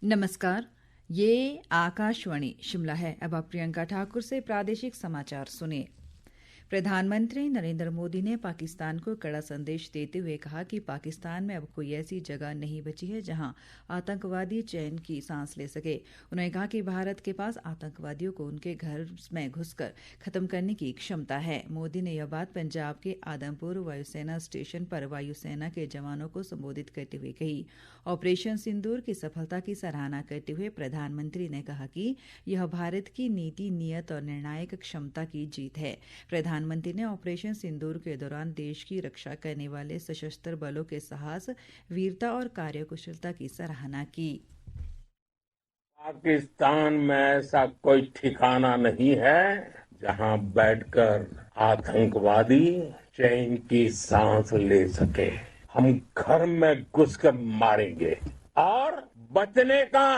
नमस्कार, ये आकाशवाणी शिमला है। अब आप प्रियंका ठाकुर से प्रादेशिक समाचार सुनिए। प्रधानमंत्री नरेंद्र मोदी ने पाकिस्तान को कड़ा संदेश देते हुए कहा कि पाकिस्तान में अब कोई ऐसी जगह नहीं बची है जहां आतंकवादी चैन की सांस ले सके। उन्होंने कहा कि भारत के पास आतंकवादियों को उनके घर में घुसकर खत्म करने की क्षमता है। मोदी ने यह बात पंजाब के आदमपुर वायुसेना स्टेशन पर वायुसेना के जवानों को संबोधित करते हुए कही। ऑपरेशन सिंदूर की सफलता की सराहना करते हुए प्रधानमंत्री ने कहा कि यह भारत की नीति, नियत और निर्णायक क्षमता की जीत है। प्रधानमंत्री ने ऑपरेशन सिंदूर के दौरान देश की रक्षा करने वाले सशस्त्र बलों के साहस, वीरता और कार्यकुशलता की सराहना की। पाकिस्तान में ऐसा कोई ठिकाना नहीं है जहां बैठकर आतंकवादी चैन की सांस ले सके। हम घर में घुसकर मारेंगे और बचने का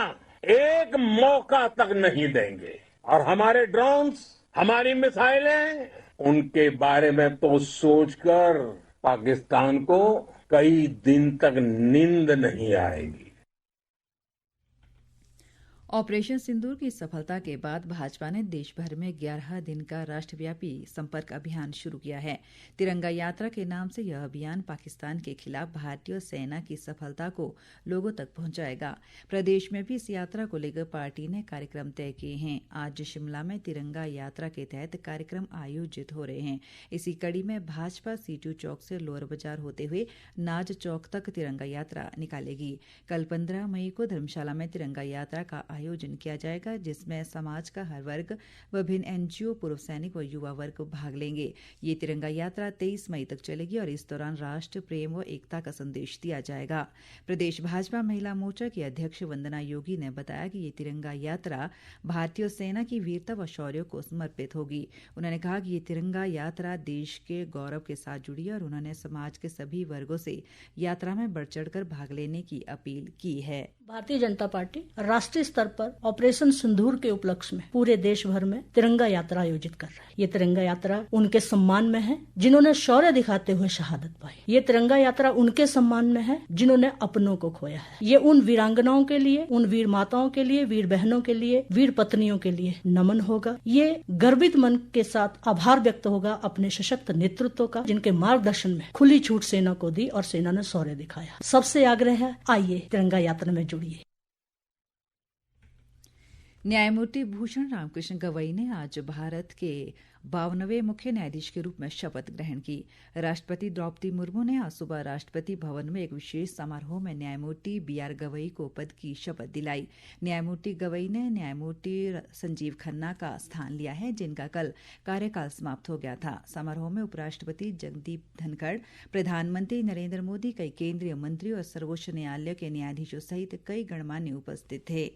एक मौका तक नहीं देंगे। और हमारे ड्रोन्स, हमारी मिसाइलें, उनके बारे में तो सोचकर पाकिस्तान को कई दिन तक नींद नहीं आएगी। ऑपरेशन सिंदूर की सफलता के बाद भाजपा ने देश भर में 11 दिन का राष्ट्रव्यापी संपर्क अभियान शुरू किया है। तिरंगा यात्रा के नाम से यह अभियान पाकिस्तान के खिलाफ भारतीय सेना की सफलता को लोगों तक पहुंचाएगा। प्रदेश में भी इस यात्रा को लेकर पार्टी ने कार्यक्रम तय किए हैं। आज शिमला में तिरंगा यात्रा के तहत कार्यक्रम आयोजित हो रहे हैं। इसी कड़ी में भाजपा सीटू चौक से लोअर बाजार होते हुए नाज चौक तक तिरंगा यात्रा निकालेगी। कल 15 मई को धर्मशाला में तिरंगा यात्रा का आयोजन किया जाएगा, जिसमें समाज का हर वर्ग, विभिन्न एनजीओ, पूर्व सैनिक व युवा वर्ग भाग लेंगे। ये तिरंगा यात्रा 23 मई तक चलेगी और इस दौरान राष्ट्र प्रेम व एकता का संदेश दिया जाएगा। प्रदेश भाजपा महिला मोर्चा की अध्यक्ष वंदना योगी ने बताया कि ये तिरंगा यात्रा भारतीय सेना की वीरता व शौर्य को समर्पित होगी। उन्होंने कहा कि ये तिरंगा यात्रा देश के गौरव के साथ जुड़ी है और उन्होंने समाज के सभी वर्गों से यात्रा में बढ़ चढ़कर भाग लेने की अपील की है। भारतीय जनता पार्टी राष्ट्रीय स्तर पर ऑपरेशन सिंदूर के उपलक्ष्य में पूरे देश भर में तिरंगा यात्रा आयोजित कर रहा है। ये तिरंगा यात्रा उनके सम्मान में है जिन्होंने शौर्य दिखाते हुए शहादत पाई। ये तिरंगा यात्रा उनके सम्मान में है जिन्होंने अपनों को खोया है। ये उन वीरांगनाओं के लिए, उन वीर माताओं के लिए, वीर बहनों के लिए, वीर पत्नियों के लिए नमन होगा। ये गर्वित मन के साथ आभार व्यक्त होगा अपने सशक्त नेतृत्व का, जिनके मार्गदर्शन में खुली छूट सेना को दी और सेना ने शौर्य दिखाया। सबसे आग्रह है, आइए तिरंगा यात्रा में जुड़िए। न्यायमूर्ति भूषण रामकृष्ण गवई ने आज भारत के 52वें मुख्य न्यायाधीश के रूप में शपथ ग्रहण की। राष्ट्रपति द्रौपदी मुर्मू ने आज सुबह राष्ट्रपति भवन में एक विशेष समारोह में न्यायमूर्ति BR गवई को पद की शपथ दिलाई। न्यायमूर्ति गवई ने न्यायमूर्ति संजीव खन्ना का स्थान लिया है, जिनका कल कार्यकाल समाप्त हो गया था। समारोह में उपराष्ट्रपति जगदीप धनखड़, प्रधानमंत्री नरेंद्र मोदी, कई केंद्रीय मंत्री और सर्वोच्च न्यायालय के न्यायाधीशों सहित कई गणमान्य उपस्थित थे।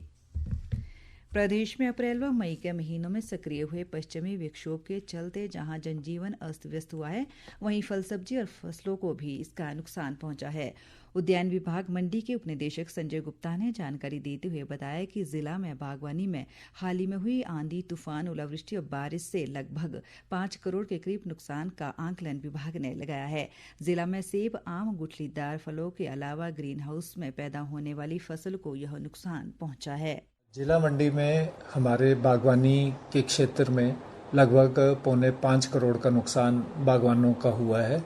प्रदेश में अप्रैल व मई के महीनों में सक्रिय हुए पश्चिमी विक्षोभ के चलते जहां जनजीवन अस्त व्यस्त हुआ है, वहीं फल सब्जी और फसलों को भी इसका नुकसान पहुंचा है। उद्यान विभाग मंडी के उपनिदेशक संजय गुप्ता ने जानकारी देते हुए बताया कि जिला में बागवानी में हाल ही में हुई आंधी, तूफान, ओलावृष्टि और बारिश से लगभग 5 करोड़ के करीब नुकसान का आंकलन विभाग ने लगाया है। जिला में सेब, आम, गुठलीदार फलों के अलावा ग्रीन हाउस में पैदा होने वाली फसल को यह नुकसान पहुंचा है। जिला मंडी में हमारे बागवानी के क्षेत्र में लगभग 4.25 करोड़ का नुकसान बागवानों का हुआ है,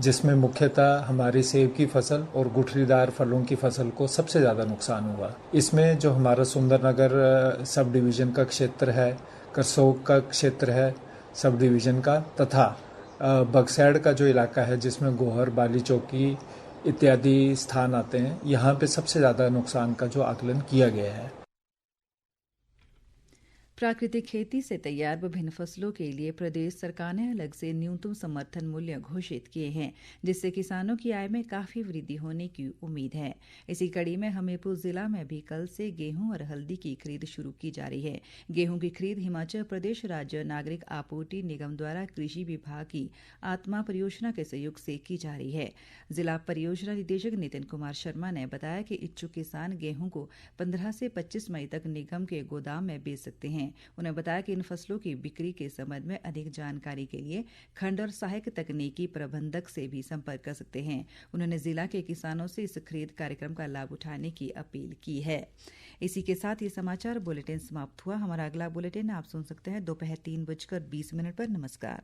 जिसमें मुख्यतः हमारी सेब की फसल और गुठलीदार फलों की फसल को सबसे ज़्यादा नुकसान हुआ। इसमें जो हमारा सुंदरनगर सब डिवीज़न का क्षेत्र है, करसोग का क्षेत्र है सब डिवीज़न का, तथा बगसैड़ का जो इलाका है जिसमें गोहर, बाली चौकी इत्यादि स्थान आते हैं, यहाँ पे सबसे ज़्यादा नुकसान का जो आकलन किया गया है। प्राकृतिक खेती से तैयार विभिन्न फसलों के लिए प्रदेश सरकार ने अलग से न्यूनतम समर्थन मूल्य घोषित किए हैं, जिससे किसानों की आय में काफी वृद्धि होने की उम्मीद है। इसी कड़ी में हमीरपुर जिला में भी कल से गेहूं और हल्दी की खरीद शुरू की जा रही है। गेहूं की खरीद हिमाचल प्रदेश राज्य नागरिक आपूर्ति निगम द्वारा कृषि विभाग की आत्मा परियोजना के सहयोग से की जा रही है। जिला परियोजना निदेशक नितिन कुमार शर्मा ने बताया कि इच्छुक किसान गेहूं को 15 से 25 मई तक निगम के गोदाम में बेच सकते हैं। उन्होंने बताया कि इन फसलों की बिक्री के संबंध में अधिक जानकारी के लिए खंड और सहायक तकनीकी प्रबंधक से भी संपर्क कर सकते हैं। उन्होंने जिला के किसानों से इस खरीद कार्यक्रम का लाभ उठाने की अपील की है। इसी के साथ ये समाचार बुलेटिन समाप्त हुआ। हमारा अगला बुलेटिन आप सुन सकते हैं दोपहर 3:20 पर। नमस्कार।